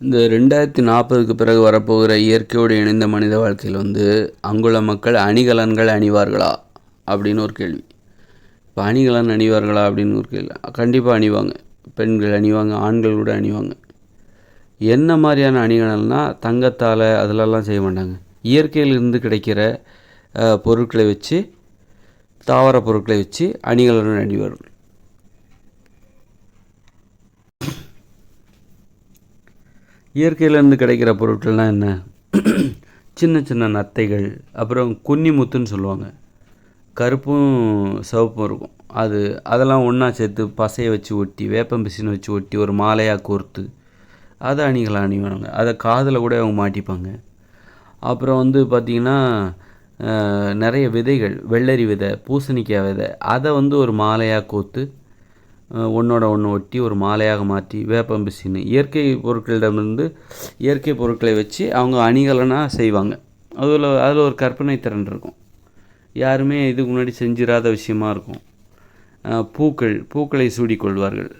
இந்த 2040க்கு பிறகு வரப்போகிற இயற்கையோடு இணைந்த மனித வாழ்க்கையில் அங்குள்ள மக்கள் அணிகலன்கள் அணிவார்களா அப்படின்னு ஒரு கேள்வி. இப்போ அணிகலன் அணிவார்களா அப்படின்னு ஒரு கேள்வி. கண்டிப்பாக அணிவாங்க. பெண்கள் அணிவாங்க, ஆண்கள் கூட அணிவாங்க. என்ன மாதிரியான அணிகலன்னால் தங்கத்தால் அதிலெல்லாம் செய்ய மாட்டாங்க. இயற்கையிலிருந்து கிடைக்கிற பொருட்களை வச்சு, தாவர பொருட்களை வச்சு அணிகலன் அணிவார்கள். இயற்கையிலேருந்து கிடைக்கிற பொருட்கள்னால் என்ன? சின்ன சின்ன நத்தைகள், அப்புறம் குன்னிமுத்துன்னு சொல்லுவாங்க. கருப்பும் சிவப்பும் இருக்கும். அதெல்லாம் ஒன்றா சேர்த்து பசையை வச்சு ஒட்டி, வேப்பம்பிசினை வச்சு ஒட்டி ஒரு மாலையாக கோர்த்து அதை அணிகளாக அணிவாங்க. அதை காதில் கூட அவங்க மாட்டிப்பாங்க. அப்புறம் பார்த்திங்கன்னா நிறைய விதைகள், வெள்ளரி விதை, பூசணிக்காய் விதை, அதை ஒரு மாலையாக கோர்த்து ஒன்றோட ஒன்று ஒட்டி ஒரு மாலையாக மாற்றி வேப்பம்பிசின்னு இயற்கை பொருட்களிடமிருந்து இயற்கை பொருட்களை வச்சு அவங்க அணிகலனாக செய்வாங்க. அதில் ஒரு கற்பனை திறன் இருக்கும். யாருமே இதுக்கு முன்னாடி செஞ்சிடாத விஷயமா இருக்கும். பூக்களை சூடிக்கொள்வார்கள்.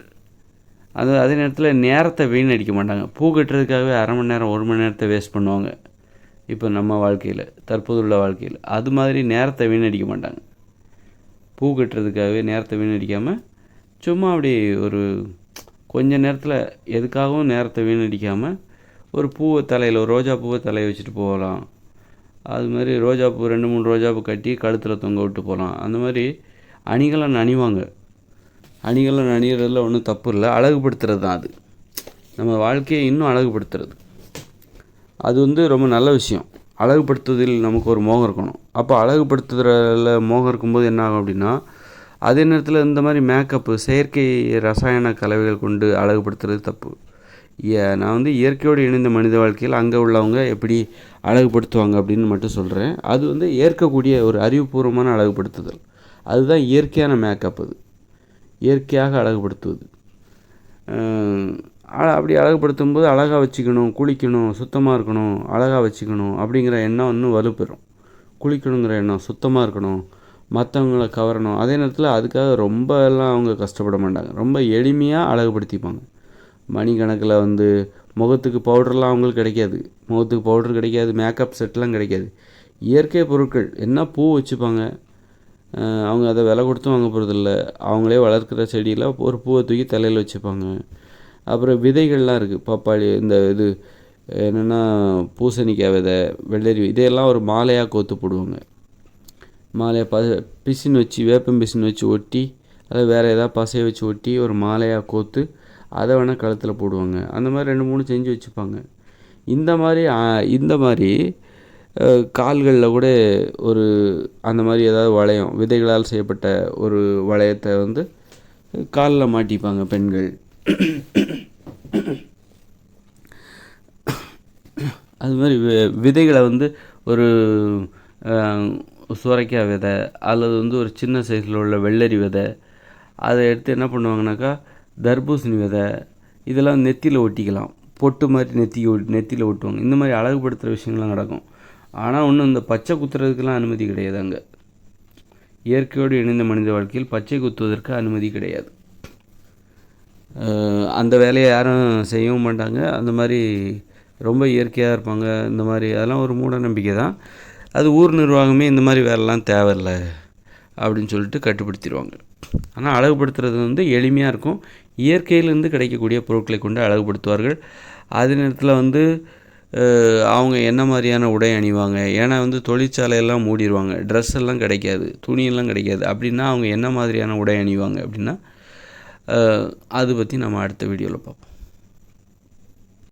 அதே நேரத்தில் நேரத்தை வீணடிக்க மாட்டாங்க. பூ கட்டுறதுக்காகவே அரை மணி நேரம் 1 மணி நேரத்தை வேஸ்ட் பண்ணுவாங்க. இப்போ நம்ம வாழ்க்கையில், தற்போதுள்ள வாழ்க்கையில் அது மாதிரி நேரத்தை வீணடிக்க மாட்டாங்க. பூ கட்டுறதுக்காகவே நேரத்தை வீணடிக்காமல் சும்மா அப்படி ஒரு கொஞ்ச நேரத்தில் எதுக்காகவும் நேரத்தை வீணடிக்காமல் ஒரு பூவை தலையில், ஒரு ரோஜா பூவை தலையை வச்சுட்டு போகலாம். அது மாதிரி ரோஜாப்பூ 2-3 ரோஜாப்பூ கட்டி கழுத்தில் தொங்க விட்டு போகலாம். அந்த மாதிரி அணிகலன் அணிவாங்க. அணிகலன் அணிகிறதுல ஒன்றும் தப்பு இல்லை. அழகுபடுத்துறது தான் அது. நம்ம வாழ்க்கையை இன்னும் அழகுபடுத்துறது அது ரொம்ப நல்ல விஷயம். அழகுபடுத்துவதில் நமக்கு ஒரு மோகம் இருக்கணும். அப்போ அழகுபடுத்துறதுல மோகம் இருக்கும்போது என்ன ஆகும் அப்படின்னா, அதே நேரத்தில் இந்த மாதிரி மேக்கப்பு, செயற்கை ரசாயன கலவைகள் கொண்டு அழகுபடுத்துறது தப்பு. நான் இயற்கையோடு இணைந்த மனித வாழ்க்கையில் அங்கே உள்ளவங்க எப்படி அழகுபடுத்துவாங்க அப்படின்னு மட்டும் சொல்கிறேன். அது ஏற்கக்கூடிய ஒரு அறிவுபூர்வமான அழகுபடுத்துதல். அதுதான் இயற்கையான மேக்கப். அது இயற்கையாக அழகுபடுத்துவது. அப்படி அழகுபடுத்தும் போது அழகாக வச்சுக்கணும், குளிக்கணும், சுத்தமாக இருக்கணும், அழகாக வச்சுக்கணும் அப்படிங்கிற எண்ணம் இன்னும் வலுப்பெறும். குளிக்கணுங்கிற எண்ணம், சுத்தமாக இருக்கணும், மற்றவங்கள கவரணும். அதே நேரத்தில் அதுக்காக ரொம்ப எல்லாம் அவங்க கஷ்டப்பட மாட்டாங்க. ரொம்ப எளிமையாக அழகுபடுத்திப்பாங்க. மணிக்கணக்கில் முகத்துக்கு பவுடர்லாம் அவங்களுக்கு கிடைக்காது. முகத்துக்கு பவுடர் கிடைக்காது, மேக்கப் செட்லாம் கிடைக்காது. இயற்கை பொருட்கள் என்ன, பூ வச்சுப்பாங்க. அவங்க அதை விலை கொடுத்தும் வாங்க போகிறதில்ல. அவங்களே வளர்க்குற செடியில் ஒரு பூவை தூக்கி தலையில் வச்சுப்பாங்க. அப்புறம் விதைகள்லாம் இருக்குது. பப்பாளி, இது என்னென்னா பூசணிக்காய் விதை, வெள்ளரி, இதையெல்லாம் ஒரு மாலையாக கோத்து போடுவாங்க. மாலையாக பிசின் வச்சு, வேப்பம் பிசின் வச்சு ஒட்டி, அதை வேறு ஏதாவது பசையை வச்சு ஒட்டி ஒரு மாலையாக கோத்து அதை வேணால் கழுத்தில் போடுவாங்க. அந்த மாதிரி 2-3 செஞ்சு வச்சுப்பாங்க. இந்த மாதிரி கால்களில் கூட ஒரு அந்த மாதிரி ஏதாவது வளையம், விதைகளால் செய்யப்பட்ட ஒரு வளையத்தை காலில் மாட்டிப்பாங்க பெண்கள். அது மாதிரி விதைகளை ஒரு சுரைக்காய் விதை அல்லது ஒரு சின்ன சைஸில் உள்ள வெள்ளரி விதை, அதை எடுத்து என்ன பண்ணுவாங்கனாக்கா தர்பூசணி விதை, இதெல்லாம் நெத்தியில் ஒட்டிக்கலாம். பொட்டு மாதிரி நெத்தியில் ஒட்டுவாங்க. இந்த மாதிரி அழகுபடுத்துகிற விஷயங்கள்லாம் நடக்கும். ஆனால் இந்த பச்சை குத்துறதுக்கெல்லாம் அனுமதி கிடையாது. அங்கே இயற்கையோடு இணைந்த மனித வாழ்க்கையில் பச்சை குத்துவதற்கு அனுமதி கிடையாது. அந்த வேலையை யாரும் செய்யவும் மாட்டாங்க. அந்த மாதிரி ரொம்ப இயற்கையாக இருப்பாங்க. இந்த மாதிரி அதெல்லாம் ஒரு மூட நம்பிக்கை தான். அது ஊர் நிர்வாகமே இந்த மாதிரி வேலைலாம் தேவையில்லை அப்படின்னு சொல்லிட்டு கட்டுப்படுத்திடுவாங்க. ஆனால் அழகுபடுத்துறது எளிமையாக இருக்கும். இயற்கையிலேருந்து கிடைக்கக்கூடிய பொருட்களை கொண்டு அழகுபடுத்துவார்கள். அதே நேரத்தில் அவங்க என்ன மாதிரியான உடை அணிவாங்க, ஏன்னா தொழிற்சாலையெல்லாம் மூடிடுவாங்க, ட்ரெஸ் எல்லாம் கிடைக்காது, துணியெல்லாம் கிடைக்காது. அப்படின்னா அவங்க என்ன மாதிரியான உடை அணிவாங்க அப்படின்னா அது பற்றி நம்ம அடுத்த வீடியோவில் பார்ப்போம்.